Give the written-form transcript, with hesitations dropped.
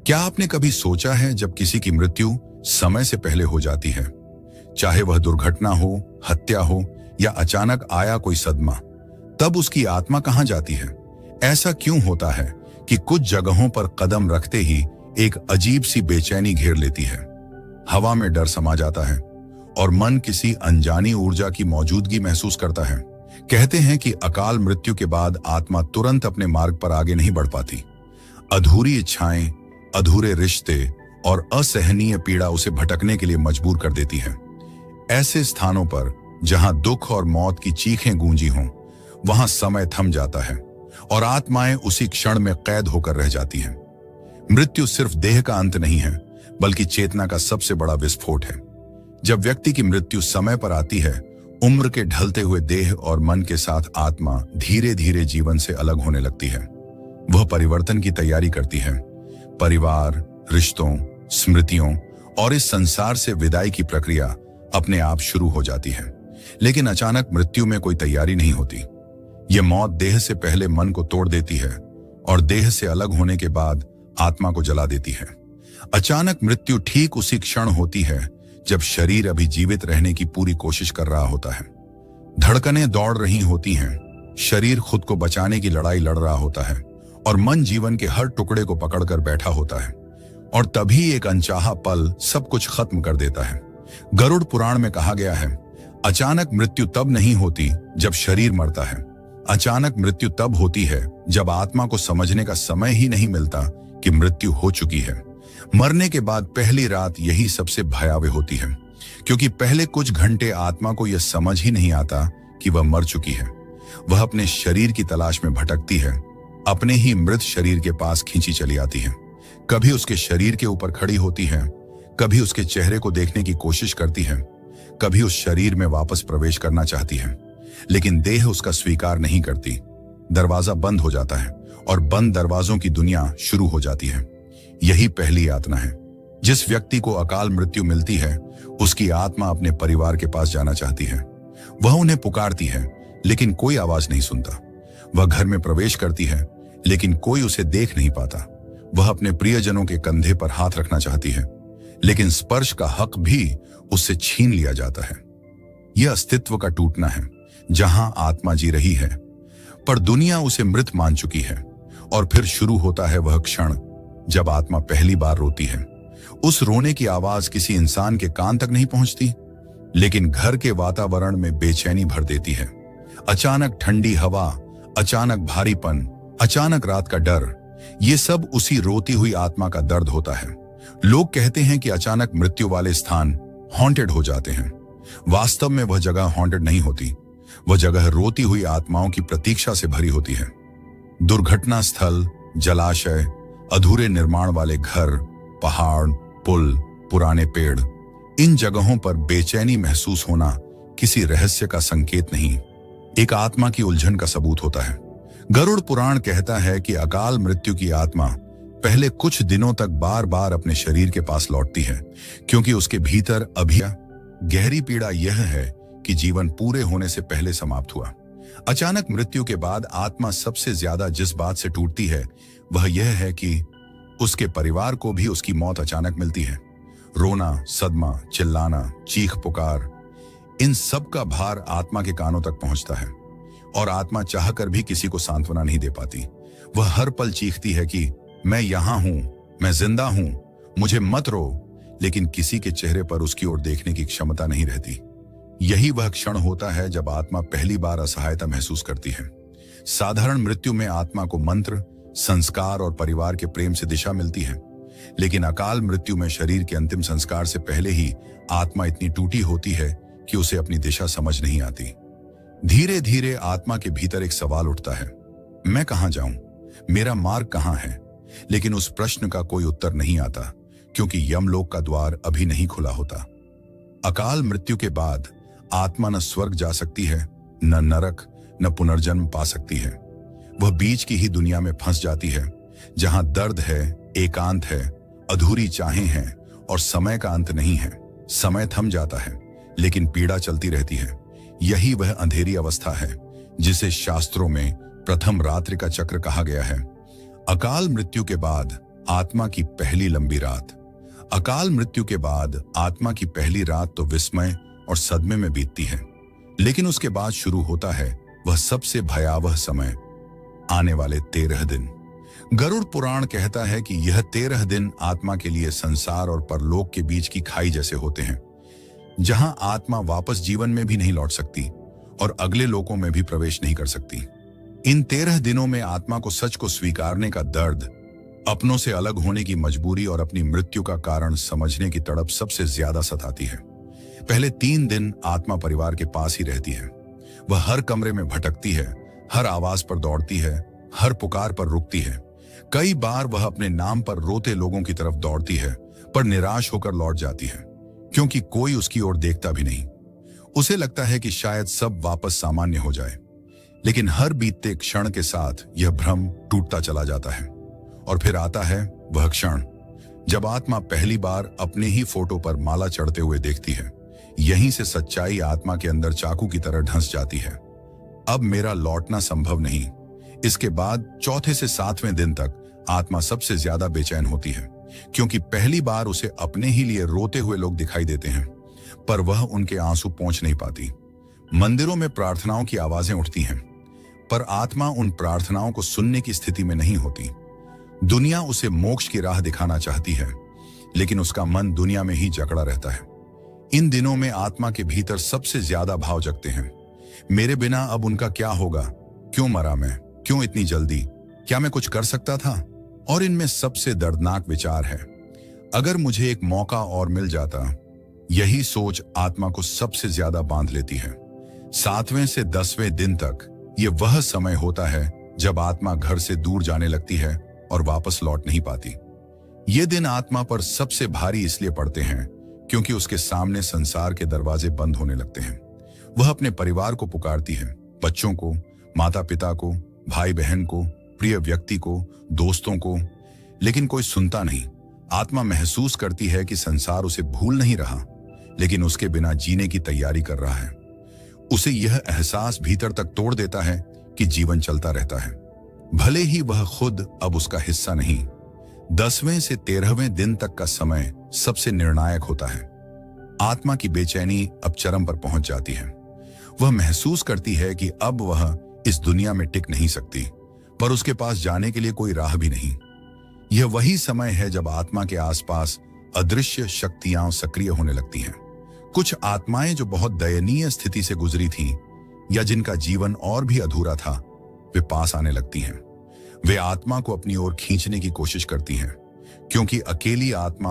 क्या आपने कभी सोचा है जब किसी की मृत्यु समय से पहले हो जाती है, चाहे वह दुर्घटना हो, हत्या हो या अचानक आया कोई सदमा, तब उसकी आत्मा कहां जाती है? ऐसा क्यों होता है कि कुछ जगहों पर कदम रखते ही एक अजीब सी बेचैनी घेर लेती है, हवा में डर समा जाता है और मन किसी अनजानी ऊर्जा की मौजूदगी महसूस करता है। कहते हैं कि अकाल मृत्यु के बाद आत्मा तुरंत अपने मार्ग पर आगे नहीं बढ़ पाती। अधूरी इच्छाएं, अधूरे रिश्ते और असहनीय पीड़ा उसे भटकने के लिए मजबूर कर देती है। ऐसे स्थानों पर जहां दुख और मौत की चीखें गूंजी हों, वहां समय थम जाता है और आत्माएं उसी क्षण में कैद होकर रह जाती हैं। मृत्यु सिर्फ देह का अंत नहीं है, बल्कि चेतना का सबसे बड़ा विस्फोट है। जब व्यक्ति की मृत्यु समय पर आती है, उम्र के ढलते हुए देह और मन के साथ आत्मा धीरे धीरे जीवन से अलग होने लगती है। वह परिवर्तन की तैयारी करती है। परिवार, रिश्तों, स्मृतियों और इस संसार से विदाई की प्रक्रिया अपने आप शुरू हो जाती है। लेकिन अचानक मृत्यु में कोई तैयारी नहीं होती। यह मौत देह से पहले मन को तोड़ देती है और देह से अलग होने के बाद आत्मा को जला देती है। अचानक मृत्यु ठीक उसी क्षण होती है जब शरीर अभी जीवित रहने की पूरी कोशिश कर रहा होता है। धड़कनें दौड़ रही होती हैं, शरीर खुद को बचाने की लड़ाई लड़ रहा होता है और मन जीवन के हर टुकड़े को पकड़कर बैठा होता है। और तभी एक अनचाहा पल सब कुछ खत्म कर देता है। गरुड़ पुराण में कहा गया है, अचानक मृत्यु तब नहीं होती जब शरीर मरता है। अचानक मृत्यु तब होती है जब आत्मा को समझने का समय ही नहीं मिलता कि मृत्यु हो चुकी है। मरने के बाद पहली रात यही सबसे भयावह होती है, क्योंकि पहले कुछ घंटे आत्मा को यह समझ ही नहीं आता कि वह मर चुकी है। वह अपने शरीर की तलाश में भटकती है, अपने ही मृत शरीर के पास खींची चली आती है। कभी उसके शरीर के ऊपर खड़ी होती है, कभी उसके चेहरे को देखने की कोशिश करती है, कभी उस शरीर में वापस प्रवेश करना चाहती है, लेकिन देह उसका स्वीकार नहीं करती। दरवाजा बंद हो जाता है और बंद दरवाजों की दुनिया शुरू हो जाती है। यही पहली यातना है। जिस व्यक्ति को अकाल मृत्यु मिलती है, उसकी आत्मा अपने परिवार के पास जाना चाहती है। वह उन्हें पुकारती है, लेकिन कोई आवाज नहीं सुनता। वह घर में प्रवेश करती है, लेकिन कोई उसे देख नहीं पाता। वह अपने प्रियजनों के कंधे पर हाथ रखना चाहती है, लेकिन स्पर्श का हक भी उससे छीन लिया जाता है। यह अस्तित्व का टूटना है, जहां आत्मा जी रही है पर दुनिया उसे मृत मान चुकी है। और फिर शुरू होता है वह क्षण जब आत्मा पहली बार रोती है। उस रोने की आवाज किसी इंसान के कान तक नहीं पहुंचती, लेकिन घर के वातावरण में बेचैनी भर देती है। अचानक ठंडी हवा, अचानक भारीपन, अचानक रात का डर, ये सब उसी रोती हुई आत्मा का दर्द होता है। लोग कहते हैं कि अचानक मृत्यु वाले स्थान हॉन्टेड हो जाते हैं। वास्तव में वह जगह हॉन्टेड नहीं होती। वह जगह रोती हुई आत्माओं की प्रतीक्षा से भरी होती है। दुर्घटना स्थल, जलाशय, अधूरे निर्माण वाले घर, पहाड़, पुल, पुराने पेड़, इन जगहों पर बेचैनी महसूस होना किसी रहस्य का संकेत नहीं, एक आत्मा की उलझन का सबूत होता है। गरुड़ पुराण कहता है कि अकाल मृत्यु की आत्मा पहले कुछ दिनों तक बार बार अपने शरीर के पास लौटती है, क्योंकि उसके भीतर अभी गहरी पीड़ा यह है कि जीवन पूरे होने से पहले समाप्त हुआ। अचानक मृत्यु के बाद आत्मा सबसे ज्यादा जिस बात से टूटती है, वह यह है कि उसके परिवार को भी उसकी मौत अचानक मिलती है। रोना, सदमा, चिल्लाना, चीख पुकार, इन सब का भार आत्मा के कानों तक पहुंचता है और आत्मा चाहकर भी किसी को सांत्वना नहीं दे पाती। वह हर पल चीखती है कि मैं यहां हूं, मैं जिंदा हूं, मुझे मत रो, लेकिन किसी के चेहरे पर उसकी ओर देखने की क्षमता नहीं रहती। यही वह क्षण होता है जब आत्मा पहली बार असहायता महसूस करती है। साधारण मृत्यु में आत्मा को मंत्र, संस्कार और परिवार के प्रेम से दिशा मिलती है, लेकिन अकाल मृत्यु में शरीर के अंतिम संस्कार से पहले ही आत्मा इतनी टूटी होती है कि उसे अपनी दिशा समझ नहीं आती। धीरे धीरे आत्मा के भीतर एक सवाल उठता है, मैं कहां जाऊं, मेरा मार्ग कहां है? लेकिन उस प्रश्न का कोई उत्तर नहीं आता, क्योंकि यमलोक का द्वार अभी नहीं खुला होता। अकाल मृत्यु के बाद आत्मा न स्वर्ग जा सकती है, न नरक, न पुनर्जन्म पा सकती है। वह बीच की ही दुनिया में फंस जाती है, जहां दर्द है, एकांत है, अधूरी चाहें हैं और समय का अंत नहीं है। समय थम जाता है, लेकिन पीड़ा चलती रहती है। यही वह अंधेरी अवस्था है जिसे शास्त्रों में प्रथम रात्रि का चक्र कहा गया है। अकाल मृत्यु के बाद आत्मा की पहली लंबी रात। अकाल मृत्यु के बाद आत्मा की पहली रात तो विस्मय और सदमे में बीतती है, लेकिन उसके बाद शुरू होता है वह सबसे भयावह समय, आने वाले 13 दिन। गरुड़ पुराण कहता है कि यह 13 दिन आत्मा के लिए संसार और परलोक के बीच की खाई जैसे होते हैं, जहां आत्मा वापस जीवन में भी नहीं लौट सकती और अगले लोकों में भी प्रवेश नहीं कर सकती। इन 13 दिनों में आत्मा को सच को स्वीकारने का दर्द, अपनों से अलग होने की मजबूरी और अपनी मृत्यु का कारण समझने की तड़प सबसे ज्यादा सताती है। पहले 3 दिन आत्मा परिवार के पास ही रहती है। वह हर कमरे में भटकती है, हर आवाज पर दौड़ती है, हर पुकार पर रुकती है। कई बार वह अपने नाम पर रोते लोगों की तरफ दौड़ती है, पर निराश होकर लौट जाती है, क्योंकि कोई उसकी ओर देखता भी नहीं। उसे लगता है कि शायद सब वापस सामान्य हो जाए, लेकिन हर बीतते क्षण के साथ यह भ्रम टूटता चला जाता है। और फिर आता है वह क्षण जब आत्मा पहली बार अपने ही फोटो पर माला चढ़ते हुए देखती है। यहीं से सच्चाई आत्मा के अंदर चाकू की तरह ढंस जाती है। अब मेरा लौटना संभव नहीं। इसके बाद चौथे से 7वें दिन तक आत्मा सबसे ज्यादा बेचैन होती है, क्योंकि पहली बार उसे अपने ही लिए रोते हुए लोग दिखाई देते हैं, पर वह उनके आंसू पहुंच नहीं पाती। मंदिरों में प्रार्थनाओं की आवाजें उठती हैं, पर आत्मा उन प्रार्थनाओं को सुनने की स्थिति में नहीं होती। दुनिया उसे मोक्ष की राह दिखाना चाहती है, लेकिन उसका मन दुनिया में ही जकड़ा रहता है। इन दिनों में आत्मा के भीतर सबसे ज्यादा भाव जगते हैं। मेरे बिना अब उनका क्या होगा? क्यों मरा मैं? क्यों इतनी जल्दी? क्या मैं कुछ कर सकता था? और इनमें सबसे दर्दनाक विचार है, अगर मुझे एक मौका और मिल जाता। यही सोच आत्मा को सबसे ज्यादा बांध लेती है। 7वें से 10वें दिन तक ये वह समय होता है जब आत्मा घर से दूर जाने लगती है और वापस लौट नहीं पाती। ये दिन आत्मा पर सबसे भारी इसलिए पड़ते हैं क्योंकि उसके सामने संसार के दरवाजे बंद होने लगते हैं। वह अपने परिवार को पुकारती है, बच्चों को, माता पिता को, भाई बहन को, प्रिय व्यक्ति को, दोस्तों को, लेकिन कोई सुनता नहीं। आत्मा महसूस करती है कि संसार उसे भूल नहीं रहा, लेकिन उसके बिना जीने की तैयारी कर रहा है। उसे यह एहसास भीतर तक तोड़ देता है कि जीवन चलता रहता है, भले ही वह खुद अब उसका हिस्सा नहीं। 10वें से 13वें दिन तक का समय सबसे निर्णायक होता है। आत्मा की बेचैनी अब चरम पर पहुंच जाती है। वह महसूस करती है कि अब वह इस दुनिया में टिक नहीं सकती, पर उसके पास जाने के लिए कोई राह भी नहीं। यह वही समय है जब आत्मा के आसपास अदृश्य शक्तियां सक्रिय होने लगती हैं। कुछ आत्माएं जो बहुत दयनीय स्थिति से गुजरी थीं या जिनका जीवन और भी अधूरा था, वे पास आने लगती हैं। वे आत्मा को अपनी ओर खींचने की कोशिश करती हैं, क्योंकि अकेली आत्मा